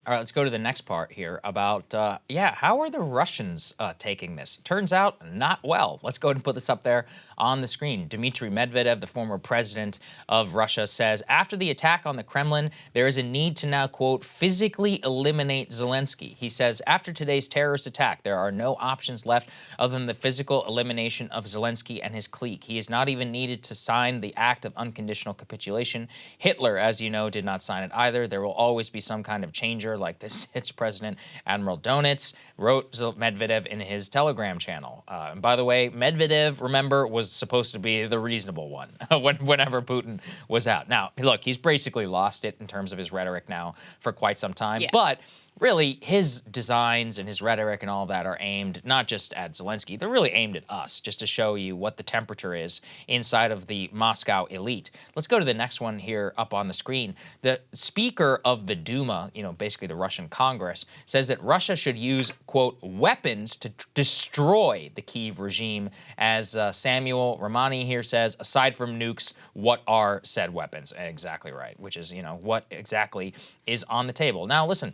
All right, let's go to the next part here about, how are the Russians taking this? Turns out not well. Let's go ahead and put this up there on the screen. Dmitry Medvedev, the former president of Russia, says after the attack on the Kremlin, there is a need to now, quote, physically eliminate Zelensky. He says after today's terrorist attack, there are no options left other than the physical elimination of Zelensky and his clique. He is not even needed to sign the act of unconditional capitulation. Hitler, as you know, did not sign it either. There will always be some kind of changer like this. Its president, Admiral Donitz, wrote Medvedev in his Telegram channel. And by the way, Medvedev, remember, was supposed to be the reasonable one whenever Putin was out. Now, look, he's basically lost it in terms of his rhetoric now for quite some time. Yeah. But really, his designs and his rhetoric and all of that are aimed not just at Zelensky, they're really aimed at us, just to show you what the temperature is inside of the Moscow elite. Let's go to the next one here up on the screen. The Speaker of the Duma, basically the Russian Congress, says that Russia should use, quote, weapons to destroy the Kyiv regime. As Samuel Romani here says, aside from nukes, what are said weapons? Exactly right, which is, what exactly is on the table. Now, listen.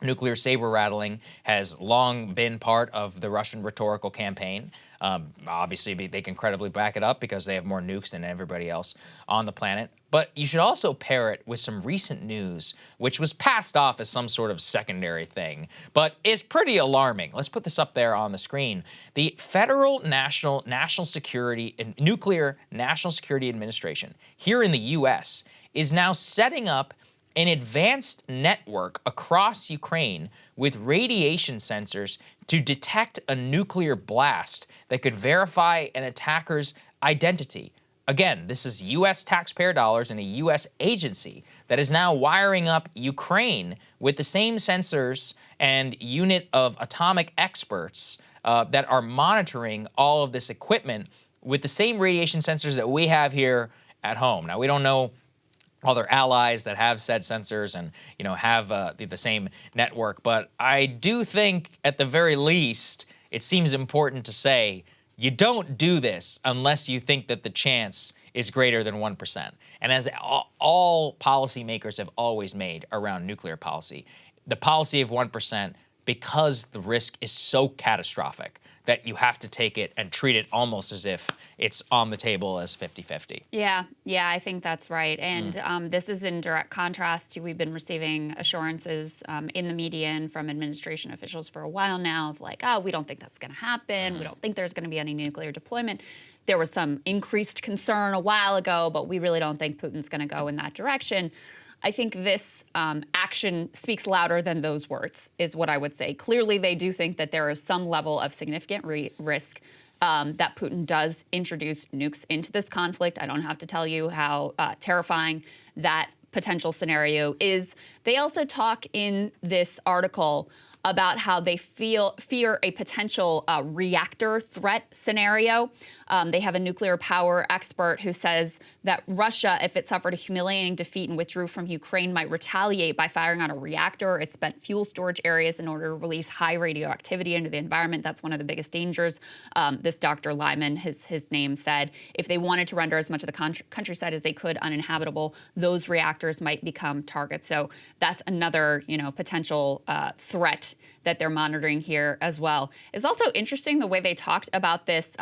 Nuclear saber rattling has long been part of the Russian rhetorical campaign. Obviously, they can credibly back it up because they have more nukes than everybody else on the planet. But you should also pair it with some recent news, which was passed off as some sort of secondary thing, but is pretty alarming. Let's put this up there on the screen. The Federal National Security and Nuclear National Security Administration here in the U.S. is now setting up an advanced network across Ukraine with radiation sensors to detect a nuclear blast that could verify an attacker's identity. Again, this is U.S. taxpayer dollars and a U.S. agency that is now wiring up Ukraine with the same sensors and unit of atomic experts that are monitoring all of this equipment with the same radiation sensors that we have here at home. Now, we don't know other allies that have said sensors and, have the same network. But I do think, at the very least, it seems important to say you don't do this unless you think that the chance is greater than 1%. And as all policymakers have always made around nuclear policy, the policy of 1%, because the risk is so catastrophic that you have to take it and treat it almost as if it's on the table as 50-50. Yeah, I think that's right. And this is in direct contrast to we've been receiving assurances in the media and from administration officials for a while now of like, we don't think that's going to happen. We don't think there's going to be any nuclear deployment. There was some increased concern a while ago, but we really don't think Putin's going to go in that direction. I think this action speaks louder than those words, is what I would say. Clearly, they do think that there is some level of significant risk that Putin does introduce nukes into this conflict. I don't have to tell you how terrifying that potential scenario is. They also talk in this article about how they fear a potential reactor threat scenario. They have a nuclear power expert who says that Russia, if it suffered a humiliating defeat and withdrew from Ukraine, might retaliate by firing on a reactor. It spent fuel storage areas in order to release high radioactivity into the environment. That's one of the biggest dangers. This Dr. Lyman, his name, said if they wanted to render as much of the countryside as they could uninhabitable, those reactors might become targets. So that's another, potential threat that they're monitoring here as well. It's also interesting the way they talked about this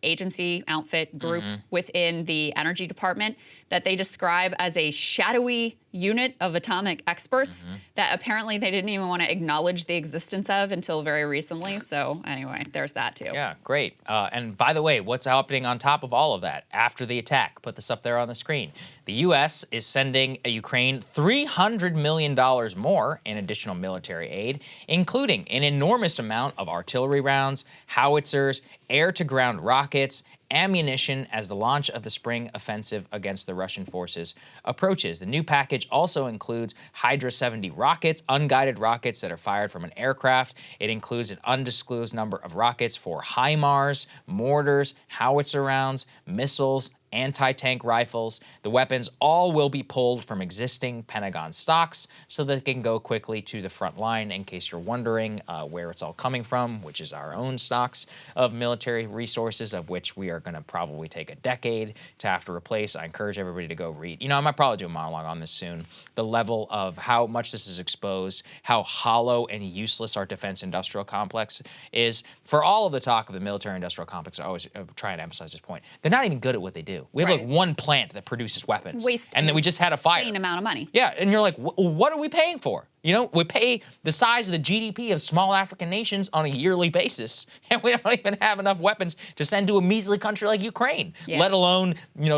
agency, outfit, group within the energy department that they describe as a shadowy unit of atomic experts that apparently they didn't even want to acknowledge the existence of until very recently. So anyway, there's that too. Yeah, great. And by the way, what's happening on top of all of that after the attack? Put this up there on the screen. The U.S. is sending Ukraine $300 million more in additional military aid, including an enormous amount of artillery rounds, howitzers, air-to-ground rockets, ammunition as the launch of the spring offensive against the Russian forces approaches. The new package also includes Hydra 70 rockets, unguided rockets that are fired from an aircraft. It includes an undisclosed number of rockets for HIMARS, mortars, howitzer rounds, missiles, anti-tank rifles. The weapons all will be pulled from existing Pentagon stocks so that they can go quickly to the front line, in case you're wondering where it's all coming from, which is our own stocks of military resources, of which we are going to probably take a decade to have to replace. I encourage everybody to go read. I might probably do a monologue on this soon. The level of how much this is exposed, how hollow and useless our defense industrial complex is. For all of the talk of the military industrial complex, I always try and emphasize this point. They're not even good at what they do. We have like one plant that produces weapons. And then we just had a fire. Insane amount of money. Yeah, and you're like, what are we paying for? We pay the size of the GDP of small African nations on a yearly basis, and we don't even have enough weapons to send to a measly country like Ukraine, let alone,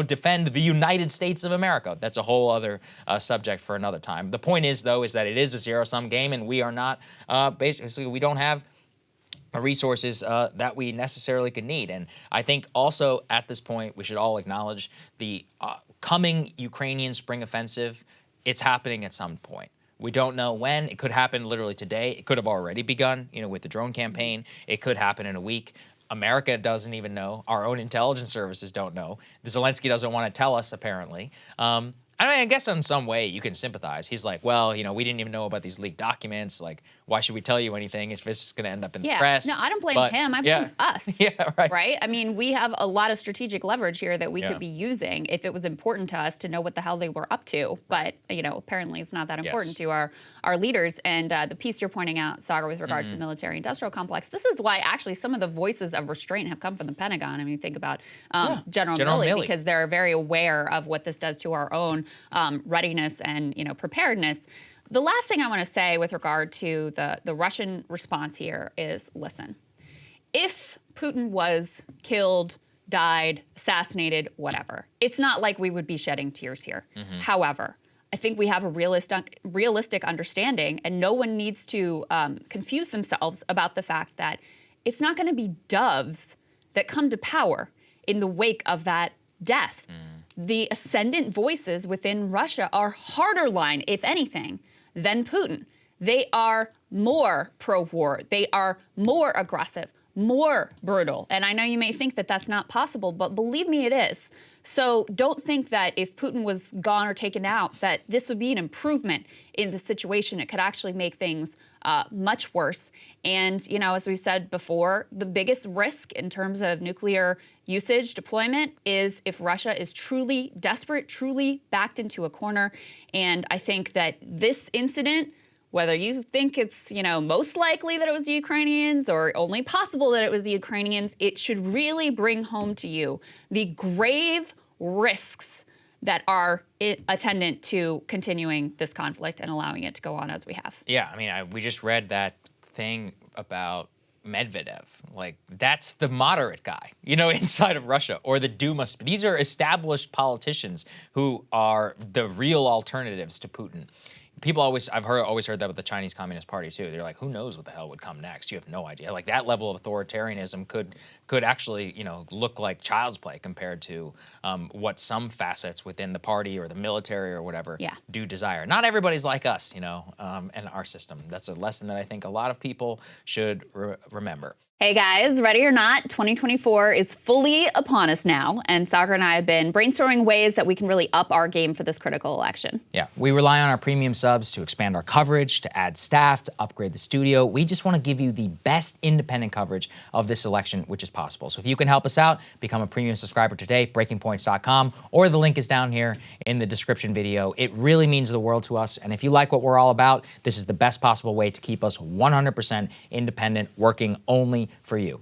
defend the United States of America. That's a whole other subject for another time. The point is, though, is that it is a zero-sum game, and we are not, basically, we don't have resources that we necessarily could need. And I think also at this point, we should all acknowledge the coming Ukrainian spring offensive. It's happening at some point. We don't know when. It could happen literally today. It could have already begun, with the drone campaign. It could happen in a week. America doesn't even know. Our own intelligence services don't know. Zelensky doesn't want to tell us, apparently. I guess in some way you can sympathize. He's like, well, we didn't even know about these leaked documents. Like, why should we tell you anything if it's just going to end up in the press? No, I don't blame him. I blame us. Yeah, right. Right? I mean, we have a lot of strategic leverage here that we could be using if it was important to us to know what the hell they were up to. But, apparently it's not that important to our leaders. And the piece you're pointing out, Saagar, with regards to the military-industrial complex, this is why actually some of the voices of restraint have come from the Pentagon. I mean, think about General Milley, because they're very aware of what this does to our own readiness and, preparedness. The last thing I want to say with regard to the Russian response here is, listen, if Putin was killed, died, assassinated, whatever, it's not like we would be shedding tears here. However, I think we have a realistic understanding, and no one needs to confuse themselves about the fact that it's not going to be doves that come to power in the wake of that death. The ascendant voices within Russia are harder line, if anything, than Putin. They are more pro-war. They are more aggressive, more brutal. And I know you may think that that's not possible, but believe me, it is. So don't think that if Putin was gone or taken out, that this would be an improvement in the situation. It could actually make things much worse. And, as we said before, the biggest risk in terms of nuclear usage deployment is if Russia is truly desperate, truly backed into a corner. And I think that this incident, whether you think it's, most likely that it was the Ukrainians or only possible that it was the Ukrainians, it should really bring home to you the grave risks that are attendant to continuing this conflict and allowing it to go on as we have. Yeah, I mean, we just read that thing about Medvedev. Like, that's the moderate guy, inside of Russia, or the Duma. These are established politicians who are the real alternatives to Putin. People always heard that with the Chinese Communist Party too. They're like, who knows what the hell would come next? You have no idea. Like, that level of authoritarianism could actually, look like child's play compared to what some facets within the party or the military or whatever do desire. Not everybody's like us, in our system. That's a lesson that I think a lot of people should remember. Hey guys, ready or not, 2024 is fully upon us now, and Saagar and I have been brainstorming ways that we can really up our game for this critical election. Yeah, we rely on our premium subs to expand our coverage, to add staff, to upgrade the studio. We just want to give you the best independent coverage of this election, which is possible. So if you can help us out, become a premium subscriber today, breakingpoints.com, or the link is down here in the description video. It really means the world to us, and if you like what we're all about, this is the best possible way to keep us 100% independent, working only for you.